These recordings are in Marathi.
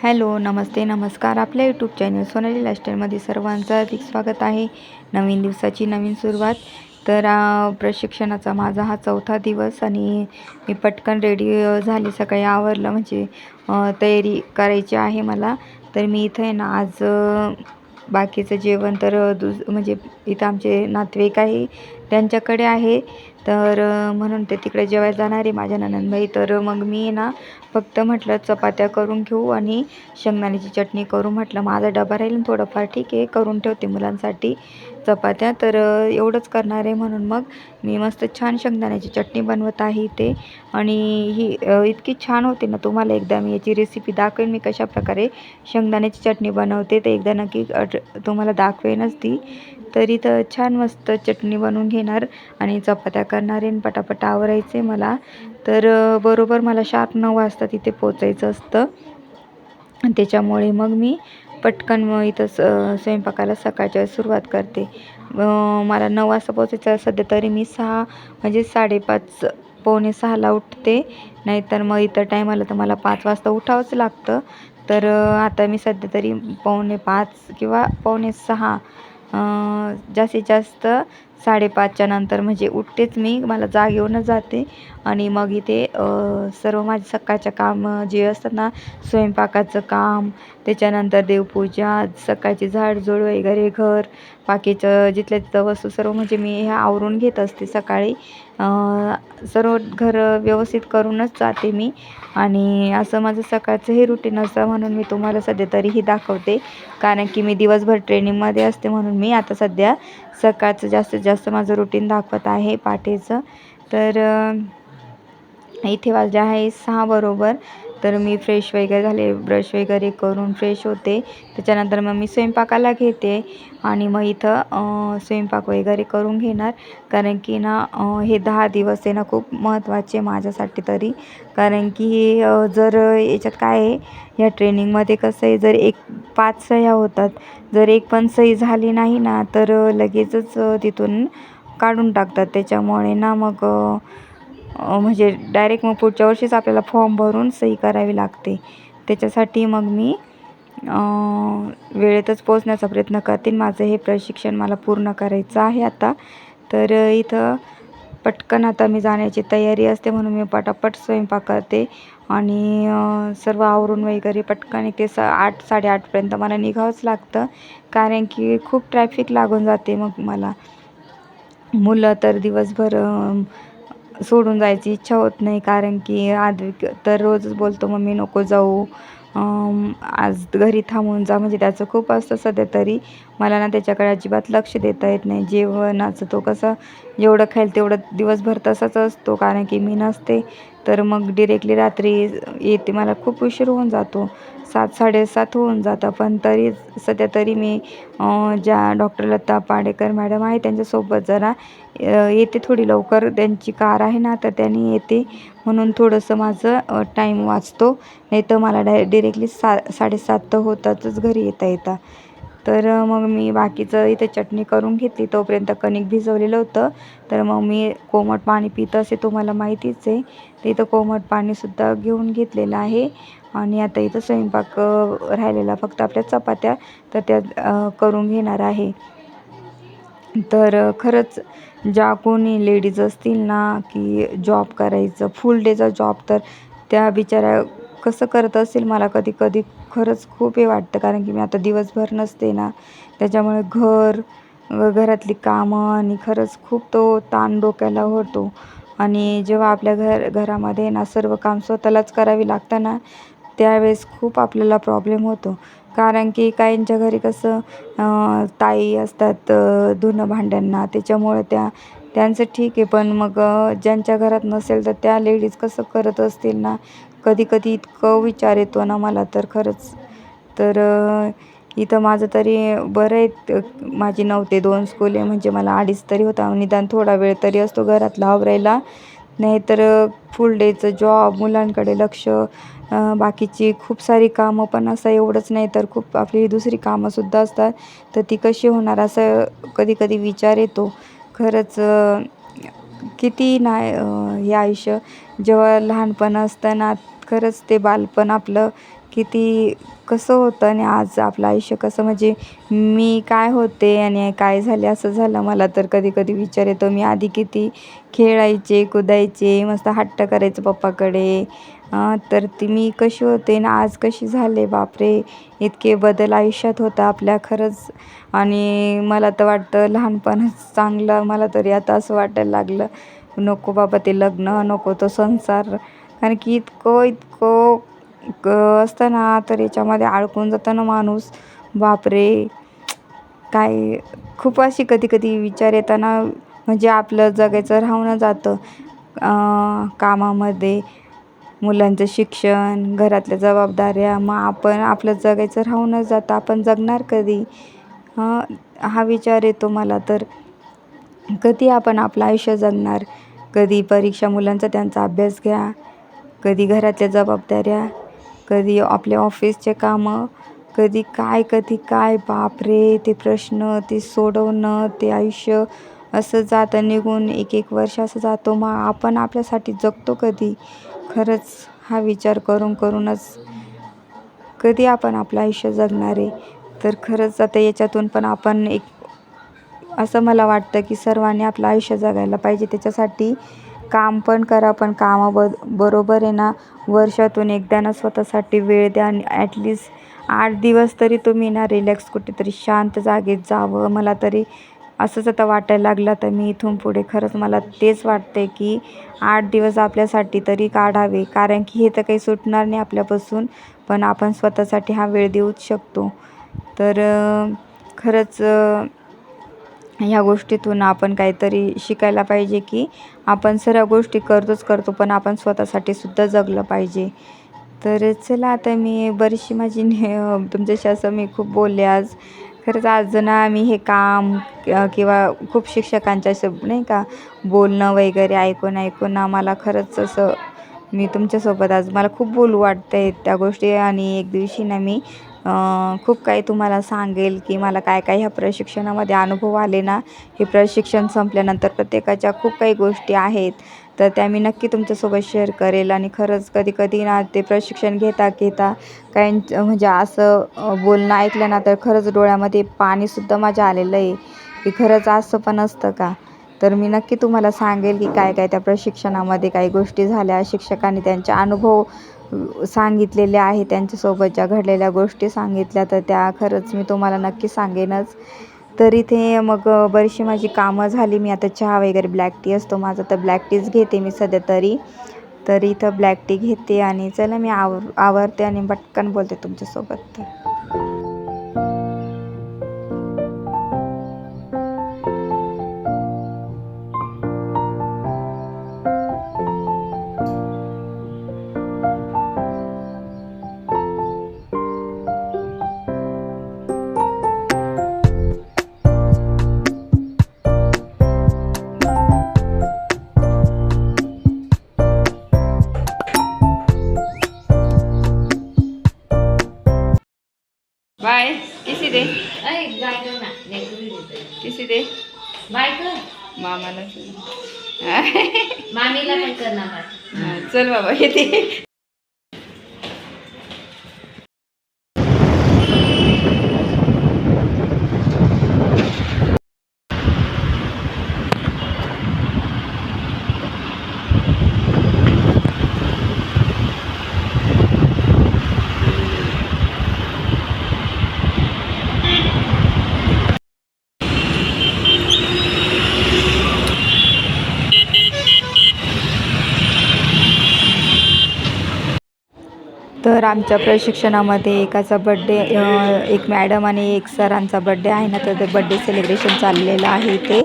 हॅलो, नमस्ते, नमस्कार. आपल्या यूट्यूब चॅनल सोनाली लाईफस्टाईलमध्ये सर्वांचं अधिक स्वागत आहे. नवीन दिवसाची नवीन सुरुवात. तर प्रशिक्षणाचा माझा हा 4था दिवस आणि मी पटकन रेडी झाली. सकाळी आवरलं म्हणजे तयारी करायची आहे मला. तर मी इथं आहे ना आज बाकीचं जेवण तर म्हणजे इथं आमचे नातेवाईक आहे त्यांच्याकडे आहे. तर म्हणून ते तिकडे जेवायला जाणार आहे माझ्या नणंदबाई. तर मग मी ना फक्त म्हटलं चपात्या करून घेऊ आणि शेंगदाण्याची चटणी करू. म्हटलं माझा डबा राहील ना थोडंफार, ठीक आहे करून ठेवते मुलांसाठी चपात्या. तर एवढंच करणार आहे म्हणून मग मी मस्त छान शेंगदाण्याची चटणी बनवत आहे इथे. आणि ही इतकी छान होते ना, तुम्हाला एकदा मी याची रेसिपी दाखवेन मी कशाप्रकारे शेंगदाण्याची चटणी बनवते. तर एकदा नक्की तुम्हाला दाखवेनच ती. तर इथं छान मस्त चटणी बनवून घेणार आणि चपात्या करणार आहे. पटापट आवरायचे मला. तर बरोबर मला शार्प 9 वाजता तिथे पोचायचं असतं. त्याच्यामुळे मग मी पटकन इथं स्वयंपाकाला सकाळच्या सुरुवात करते. मला 9 वाजता पोचायचं सध्या तरी मी 6 म्हणजे 5:30 पावणे 6ला उठते. नाहीतर मग इतर टायमाला तर मला 5 वाजता उठावंच लागतं. तर आता मी सध्या तरी पावणे 5 किंवा पावणे 6 जास्तीत जास्त 5:30च्या नंतर म्हणजे उठतेच मी. मला जाग येऊनच जाते आणि मग इथे सर्व माझे सकाळचं काम जे असतात ना, स्वयंपाकाचं काम, त्याच्यानंतर देवपूजा, सकाळची झाडझूड वगैरे, घर बाकीचं जिथल्या तिथं वस्तू सर्व म्हणजे मी ह्या आवरून घेत असते सकाळी. सर्व घर व्यवस्थित करूनच जाते मी. आणि असं माझं सकाळचं हे रुटीन असतं म्हणून मी तुम्हाला सध्या तरीही दाखवते. कारण की मी दिवसभर ट्रेनिंगमध्ये असते म्हणून मी आता सध्या सकाळचं जास्तीत जास्त माझं रुटीन दाखवत आहे पहाटेचं. तर इथे वाजले आहे 6 बरोबर. तर मी फ्रेश वगैरे झाले, ब्रश वगैरे करून फ्रेश होते. त्याच्यानंतर मग मी स्वयंपाकाला घेते आणि मग इथं स्वयंपाक वगैरे करून घेणार. कारण की ना हे 10 दिवस आहे ना खूप महत्त्वाचे माझ्यासाठी तरी. कारण की जर याच्यात काय आहे, या ट्रेनिंगमध्ये कसं आहे, जर 5 सह्या होतात. जर एक पण सही झाली नाही ना तर लगेचच तिथून काढून टाकतात. त्याच्यामुळे ना मग म्हणजे डायरेक्ट मग पुढच्या वर्षीच आपल्याला फॉर्म भरून सही करावी लागते. त्याच्यासाठी मग मी वेळेतच पोहोचण्याचा प्रयत्न करते. माझं हे प्रशिक्षण मला पूर्ण करायचं आहे आता. तर इथं पटकन आता मी जाण्याची तयारी असते म्हणून मी पटापट स्वयंपाक करते आणि सर्व आवरून वगैरे पटकन इथे 8 साडेआठपर्यंत मला निघावंच लागतं. कारण की खूप ट्रॅफिक लागून जाते मग मला. मुलं तर दिवसभर सोडून जायची इच्छा होत नाही. कारण की आद्विक तर रोजच बोलतो, मम्मी नको जाऊ, आज घरी थांबून जा. म्हणजे त्याचं खूप असतं सध्या तरी. मला ना त्याच्याकडे अजिबात लक्ष देता येत नाही. जेवणाचं तो कसं जेवढं खाईल तेवढं दिवसभर तसाच असतो. कारण की मी नसते तर मग डिरेक्टली रात्री येते. मला खूप उशीर होऊन जातो, 7-7:30 होऊन जातं. पण तरी सध्या तरी मी ज्या डॉक्टर लता पाडेकर मॅडम आहे त्यांच्यासोबत जरा येते थोडी लवकर. त्यांची कार आहे ना तर त्यांनी येते म्हणून थोडंसं माझं टाईम वाचतो. नाही तर मला डिरेक्टली 7:30 तर होतातच घरी येता. तर मग मी बाकीचं इथे चटणी करून घेतली. तोपर्यंत कणिक भिजवलेलं होतं. तर मग मी कोमट पाणी पित असे, तुम्हाला माहितीच आहे. तर इथं कोमट पाणीसुद्धा घेऊन घेतलेलं आहे. आणि आता इथं स्वयंपाक राहिलेला फक्त आपल्या चपात्या, तर त्या करून घेणार आहे. तर खरंच ज्या कोणी लेडीज असतील ना की जॉब करायचं फुल डेचा जॉब, तर त्या बिचाऱ्या कसं करत असेल मला कधी कधी खरंच खूप हे वाटतं. कारण की मी आता दिवसभर नसते ना, त्याच्यामुळे घरातली कामं आणि खरंच खूप तो ताण डोक्याला होतो. आणि जेव्हा आपल्या घरामध्ये ना सर्व काम स्वतःलाच करावी लागतं ना, त्यावेळेस खूप आपल्याला प्रॉब्लेम होतो. कारण की काहींच्या घरी कसं ताई असतात धुणं भांड्यांना, त्याच्यामुळे त्यांचं ठीक आहे. पण मग ज्यांच्या घरात नसेल तर त्या लेडीज कसं करत असतील ना, कधी कधी इतकं विचार येतो ना मला तर खरंच. तर इथं माझं तरी बरं आहे, माझी 9 ते 2 स्कूल आहे म्हणजे मला 2:30 तरी होता. निदान थोडा वेळ तरी असतो घरातला आवरायला. नाहीतर फुल डेचं जॉब, मुलांकडे लक्ष, बाकीची खूप सारी कामं पण असं एवढंच नाही तर खूप आपली दुसरी कामंसुद्धा असतात. तर ती कशी होणार असं कधी कधी विचार येतो. खरंच किती नाही हे आयुष्य जेव्हा लहानपण असतं ना, खरंच ते बालपण आपलं किती कसं होतं आणि आज आपलं आयुष्य कसं, म्हणजे मी काय होते आणि काय झाले असं झालं. मला तर कधी कधी विचार येतो, मी आधी किती खेळायचे, कुदायचे, मस्त हट्ट करायचं पप्पाकडे. तर ती मी कशी होते आणि आज कशी झाले, बापरे! इतके बदल आयुष्यात होता आपल्या खरंच. आणि मला तर वाटतं लहानपणच चांगलं. मला तरी आता असं वाटायला लागलं, नको बाबा ते लग्न, नको तो संसार. कारण की इतकं इतकं असतं ना, तर याच्यामध्ये अडकून जातं ना माणूस. बापरे! काय खूप अशी कधी कधी विचार येताना, म्हणजे आपलं जगायचं राहून जातं कामामध्ये, मुलांचं शिक्षण, घरातल्या जबाबदाऱ्या. मग आपण आपलं जगायचं राहूनच जातं. आपण जगणार कधी? हा विचार येतो मला तर. कधी आपण आपलं आयुष्य जगणार? कधी परीक्षा, मुलांचा त्यांचा अभ्यास घ्या, कधी घरातल्या जबाबदाऱ्या, कधी आपले ऑफिसचे कामं, कधी काय. बापरे! ते प्रश्न, ते सोडवणं, ते आयुष्य असं जातं निघून. एक एक वर्ष असं जातो. मग आपण आपल्यासाठी जगतो कधी? खरंच हा विचार करून करूनच कधी आपण आपलं आयुष्य जगणार आहे? तर खरंच आता याच्यातून पण आपण एक, असं मला वाटतं की सर्वांनी आपलं आयुष्य जगायला पाहिजे. त्याच्यासाठी काम पण करा, पण बरोबर आहे ना, वर्षातून एकदा ना स्वतःसाठी वेळ द्या. आणि ॲटलिस्ट 8 दिवस तरी तुम्ही ना रिलॅक्स कुठेतरी शांत जागेत जावं. मला तरी असंच आता वाटायला लागलं. तर मी इथून पुढे खरंच मला तेच वाटते की 8 दिवस आपल्यासाठी तरी काढावे. कारण की हे तर काही सुटणार नाही आपल्यापासून, पण आपण स्वतःसाठी हा वेळ देऊच शकतो. तर खरंच ह्या गोष्टीतून आपण काहीतरी शिकायला पाहिजे की आपण सर्व गोष्टी करतो, पण आपण स्वतःसाठी सुद्धा जगलं पाहिजे. तर चला, आता मी बरीचशी माझी तुमच्याशी असं मी खूप बोलले आज. खरंच आज ना मी हे काम किंवा खूप शिक्षकांच्या असं नाही का बोलणं वगैरे ऐकून ना मला खरंच असं, मी तुमच्यासोबत आज मला खूप बोलू वाटतंय त्या गोष्टी. आणि एक दिवशी ना मी खूप काही तुम्हाला सांगेल की मला काय काय ह्या प्रशिक्षणामध्ये अनुभव आले ना. हे प्रशिक्षण संपल्यानंतर प्रत्येकाच्या खूप काही गोष्टी आहेत, तर त्या मी नक्की तुमच्यासोबत शेअर करेल. आणि खरंच कधी कधी ना ते प्रशिक्षण घेता काही म्हणजे असं बोलणं ऐकलं ना, तर खरंच डोळ्यामध्ये पाणीसुद्धा माझ्या आलेलं आहे की खरंच असं पण असतं का. तर मी नक्की तुम्हाला सांगेल की काय काय त्या प्रशिक्षणामध्ये काही गोष्टी झाल्या, शिक्षकांनी त्यांचे अनुभव सांगितलेले आहे, त्यांच्यासोबत ज्या घडलेल्या गोष्टी सांगितल्या, तर त्या खरंच मी तुम्हाला नक्की सांगेनच. तर इथे मग बरीचशी माझी कामं झाली. मी आता चहा वगैरे, ब्लॅक टी असतो माझा, तर ब्लॅक टीच घेते मी सध्या तरी. तर इथं ब्लॅक टी घेते आणि चला मी आवरते आणि पटकन बोलते तुमच्यासोबत. तर बाय किसी दे किसी दे मामाला मामीला पण करणार. चल बाबा येते. तर आमच्या प्रशिक्षणामध्ये एकाचा बड्डे, एक मॅडम आणि एक सरांचा बड्डे आहे ना, तर ते बड्डे सेलिब्रेशन चाललेलं आहे ते.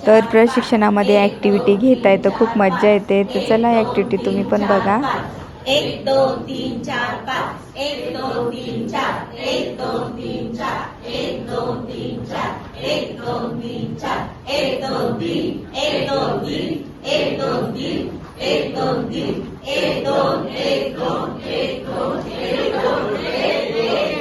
तर प्रशिक्षणामध्ये ॲक्टिव्हिटी घेता येतं, खूप मजा येते. तर चला ॲक्टिव्हिटी तुम्ही पण बघा. 1 2 3 4 5 1 2 3 4 1 2 3 4 1 2 3 4 1 2 3 4 1 2 3 1 2 3 1 2 3 1 2 3 1 2 1 2 1 2 1 2 1 2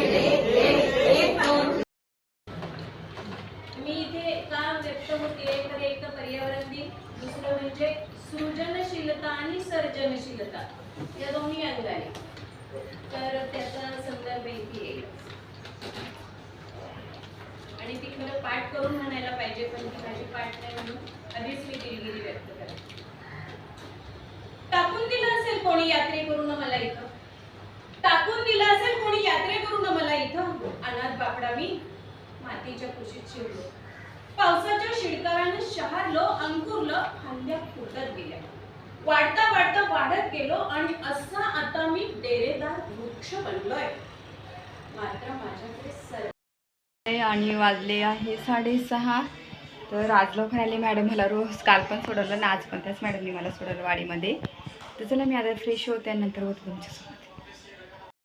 सर्जनशीलता या दोन्ही अंगाने, तर त्याचा संदर्भ इथे येईल. आणि ती खरं पाठ करून म्हणायला पाहिजे, पण ती माझी पाठ नाही म्हणून आधीच मी दिलगिरी व्यक्त करते. टाकून दिलं असेल कोणी यात्रे करून मला इथं, टाकून दिलं असेल कोणी यात्रे करून मला इथं. अनाथ बापडा मी मातीच्या कुशीत शिरलो, पावसाच्या शिडकारानं शहारलो, अंकुरलं, फांद्या फुटत गेल्या, वाढता वाढता वाढत गेलो आणि असा आता मी डेरेदार वृक्ष बनलोय. मात्र माझ्याकडे आणि वाजले आहे 6:30. तर आज लवकर आले मॅडम. मला रोज काल पण सोडवलं ना आज पण त्याच मॅडमनी मला सोडवलं वाडीमध्ये. तर चला मी आता फ्रेश होते आणि नंतर होते तुमच्यासोबत.